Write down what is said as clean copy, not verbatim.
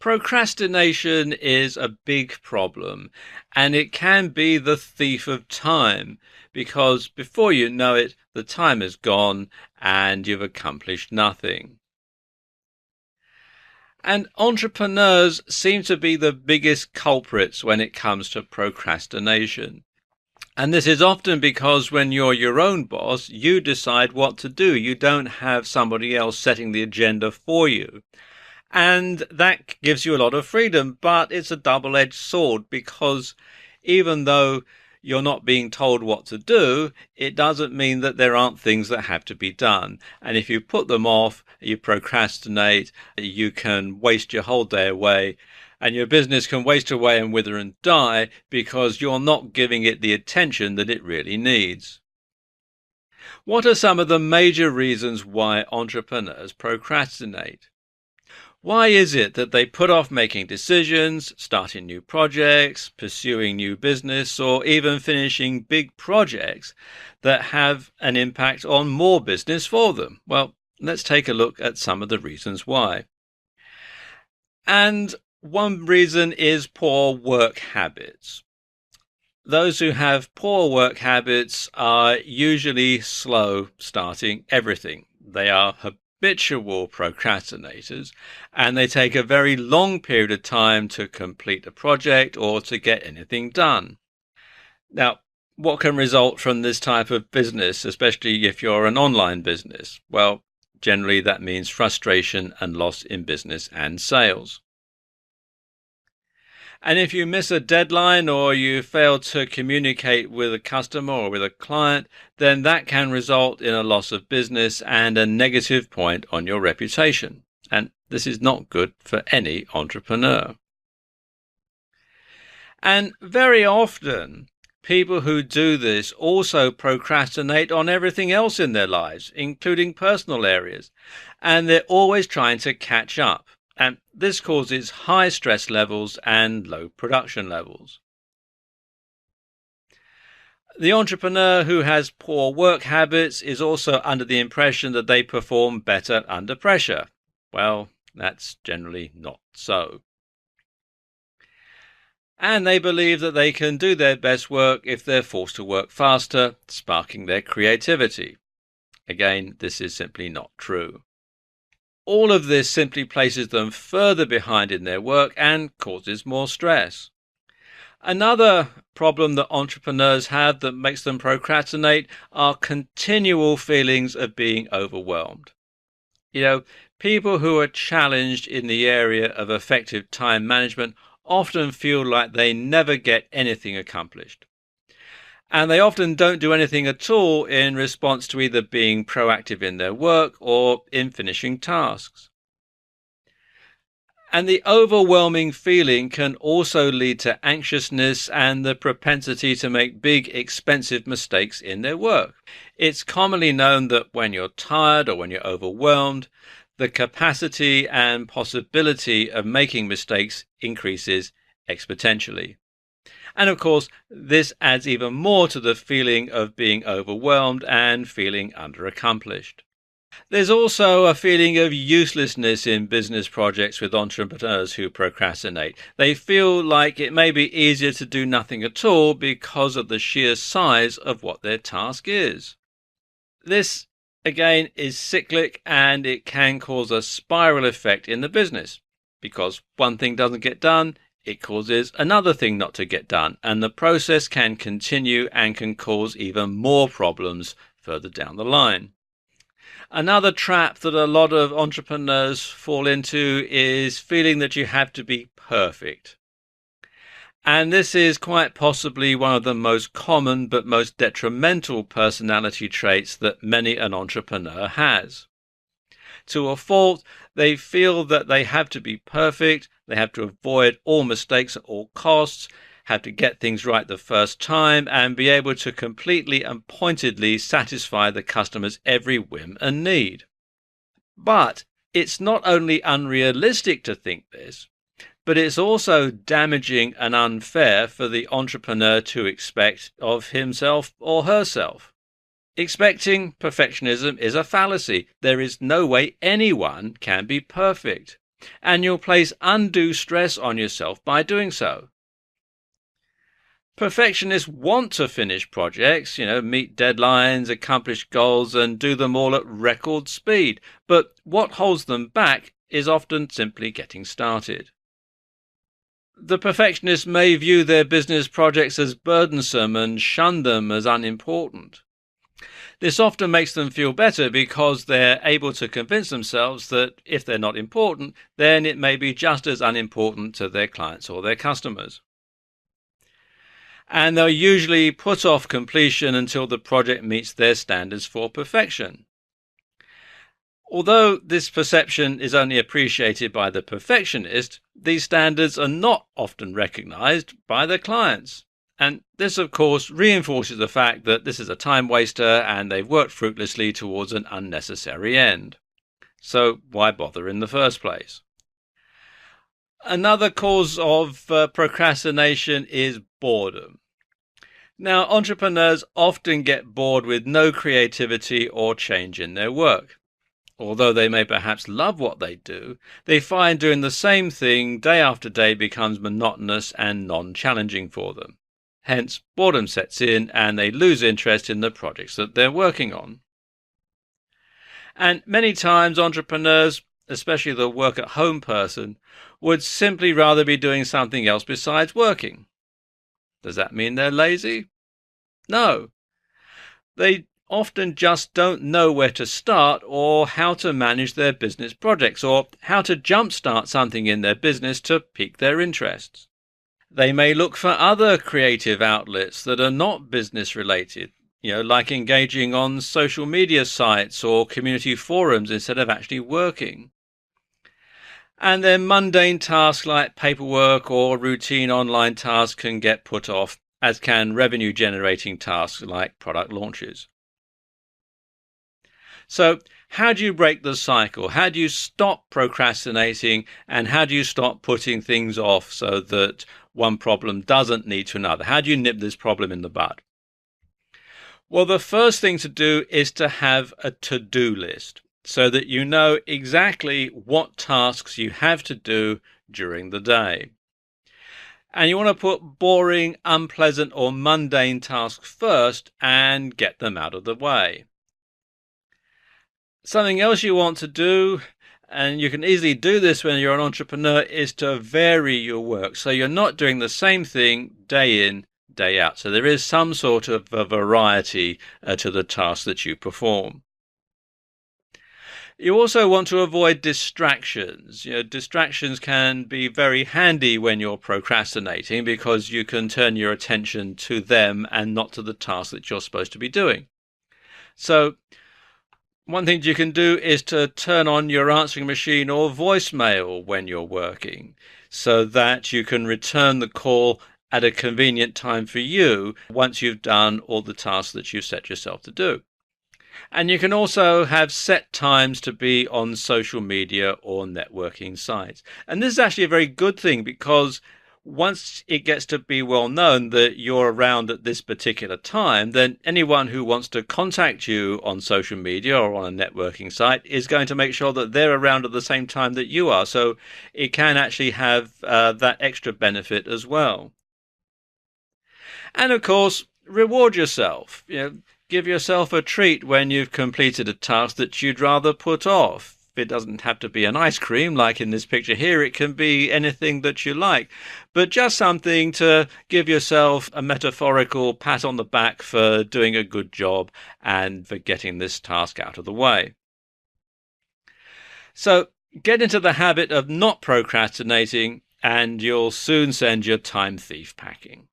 Procrastination is a big problem, and it can be the thief of time because before you know it, the time is gone and you've accomplished nothing. And entrepreneurs seem to be the biggest culprits when it comes to procrastination. And this is often because when you're your own boss, you decide what to do. You don't have somebody else setting the agenda for you. And that gives you a lot of freedom, but it's a double-edged sword because even though you're not being told what to do, it doesn't mean that there aren't things that have to be done. And if you put them off, you procrastinate, you can waste your whole day away, and your business can waste away and wither and die because you're not giving it the attention that it really needs. What are some of the major reasons why entrepreneurs procrastinate? Why is it that they put off making decisions, starting new projects, pursuing new business, or even finishing big projects that have an impact on more business for them? Well, let's take a look at some of the reasons why. And one reason is poor work habits. Those who have poor work habits are usually slow starting everything. They are habitual procrastinators, and they take a very long period of time to complete a project or to get anything done. Now, what can result from this type of business, especially if you're an online business? Well, generally that means frustration and loss in business and sales. And if you miss a deadline or you fail to communicate with a customer or with a client, then that can result in a loss of business and a negative point on your reputation. And this is not good for any entrepreneur. And very often, people who do this also procrastinate on everything else in their lives, including personal areas. And they're always trying to catch up. And this causes high stress levels and low production levels. The entrepreneur who has poor work habits is also under the impression that they perform better under pressure. Well, that's generally not so. And they believe that they can do their best work if they're forced to work faster, sparking their creativity. Again, this is simply not true. All of this simply places them further behind in their work and causes more stress. Another problem that entrepreneurs have that makes them procrastinate are continual feelings of being overwhelmed. People who are challenged in the area of effective time management often feel like they never get anything accomplished. And they often don't do anything at all in response to either being proactive in their work or in finishing tasks. And the overwhelming feeling can also lead to anxiousness and the propensity to make big, expensive mistakes in their work. It's commonly known that when you're tired or when you're overwhelmed, the capacity and possibility of making mistakes increases exponentially. And of course, this adds even more to the feeling of being overwhelmed and feeling underaccomplished. There's also a feeling of uselessness in business projects with entrepreneurs who procrastinate. They feel like it may be easier to do nothing at all because of the sheer size of what their task is. This, again, is cyclic and it can cause a spiral effect in the business because one thing doesn't get done, it causes another thing not to get done, and the process can continue and can cause even more problems further down the line. Another trap that a lot of entrepreneurs fall into is feeling that you have to be perfect. And this is quite possibly one of the most common but most detrimental personality traits that many an entrepreneur has. To a fault, they feel that they have to be perfect, they have to avoid all mistakes at all costs, have to get things right the first time, and be able to completely and pointedly satisfy the customer's every whim and need. But it's not only unrealistic to think this, but it's also damaging and unfair for the entrepreneur to expect of himself or herself. Expecting perfectionism is a fallacy. There is no way anyone can be perfect. and you'll place undue stress on yourself by doing so. Perfectionists want to finish projects, meet deadlines, accomplish goals, and do them all at record speed. But what holds them back is often simply getting started. The perfectionists may view their business projects as burdensome and shun them as unimportant. This often makes them feel better because they're able to convince themselves that if they're not important, then it may be just as unimportant to their clients or their customers. And they'll usually put off completion until the project meets their standards for perfection. Although this perception is only appreciated by the perfectionist, these standards are not often recognized by their clients. And this, of course, reinforces the fact that this is a time waster and they've worked fruitlessly towards an unnecessary end. So why bother in the first place? Another cause of procrastination is boredom. Now, entrepreneurs often get bored with no creativity or change in their work. Although they may perhaps love what they do, they find doing the same thing day after day becomes monotonous and non-challenging for them. Hence, boredom sets in and they lose interest in the projects that they're working on. And many times entrepreneurs, especially the work-at-home person, would simply rather be doing something else besides working. Does that mean they're lazy? No. They often just don't know where to start or how to manage their business projects or how to jumpstart something in their business to pique their interests. They may look for other creative outlets that are not business related, like engaging on social media sites or community forums instead of actually working. And then mundane tasks like paperwork or routine online tasks can get put off, as can revenue-generating tasks like product launches. So how do you break the cycle? How do you stop procrastinating, and how do you stop putting things off so that one problem doesn't lead to another? How do you nip this problem in the bud? Well, the first thing to do is to have a to-do list so that you know exactly what tasks you have to do during the day. And you want to put boring, unpleasant, or mundane tasks first and get them out of the way. Something else you want to do, and you can easily do this when you're an entrepreneur, is to vary your work. So you're not doing the same thing day in, day out. So there is some sort of a variety to the tasks that you perform. You also want to avoid distractions. Distractions can be very handy when you're procrastinating because you can turn your attention to them and not to the task that you're supposed to be doing. So one thing you can do is to turn on your answering machine or voicemail when you're working so that you can return the call at a convenient time for you once you've done all the tasks that you've set yourself to do. And you can also have set times to be on social media or networking sites. And this is actually a very good thing because once it gets to be well known that you're around at this particular time, then anyone who wants to contact you on social media or on a networking site is going to make sure that they're around at the same time that you are. So it can actually have that extra benefit as well. And of course, reward yourself. Give yourself a treat when you've completed a task that you'd rather put off. It doesn't have to be an ice cream like in this picture here. It can be anything that you like, but just something to give yourself a metaphorical pat on the back for doing a good job and for getting this task out of the way. So get into the habit of not procrastinating and you'll soon send your time thief packing.